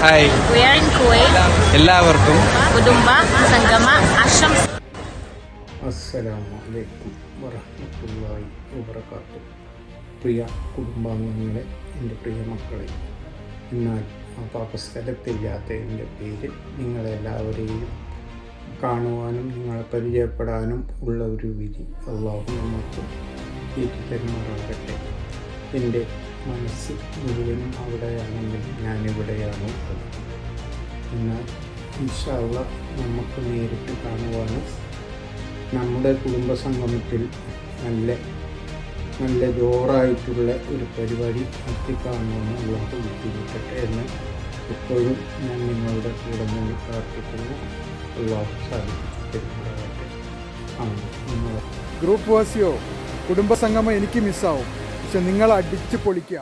Hi. We are in Kuwait. എല്ലാവർക്കും കുടുംബ സംഗമ ആശംസ. അസ്സലാമു അലൈക്കും വറഹ്മത്തുള്ളാഹി വബറകാതുഹു. പ്രിയ കുടുംബാംഗങ്ങളെ, എൻ്റെ പ്രിയ മക്കളെ, എന്നാൽ സ്ഥലത്തില്ലാത്ത എൻ്റെ പേര് നിങ്ങളെല്ലാവരെയും കാണുവാനും നിങ്ങളെ പരിചയപ്പെടാനും ഉള്ള ഒരു വിധി അള്ളാഹു നമുക്ക് ഏറ്റുതരുമാറാകട്ടെ. എൻ്റെ മനസ്സ് മുഴുവനും അവിടെയാണെങ്കിൽ ഞാനിവിടെയാണ് ഉള്ളത്. എന്നാൽ ഇൻഷാ അല്ലാഹ് നമുക്ക് നേരിട്ട് കാണുവാനും നമ്മുടെ കുടുംബസംഗമത്തിൽ നല്ല ജോറായിട്ടുള്ള ഒരു പരിപാടി നടത്തിക്കാണുവാനും അള്ളാഹു ബുദ്ധിമുട്ടട്ടെ എന്ന് എപ്പോഴും ഞാൻ നിങ്ങളുടെ കൂടെ നിന്ന് പ്രാർത്ഥിക്കുന്നു. അള്ളാഹു സാധിപ്പിച്ചിട്ടുണ്ടാകട്ടെ. ഗ്രൂപ്പ് വാസിയോ കുടുംബസംഗമം എനിക്ക് മിസ്സാവും, പക്ഷെ നിങ്ങൾ അടിച്ച് പൊളിക്കുക.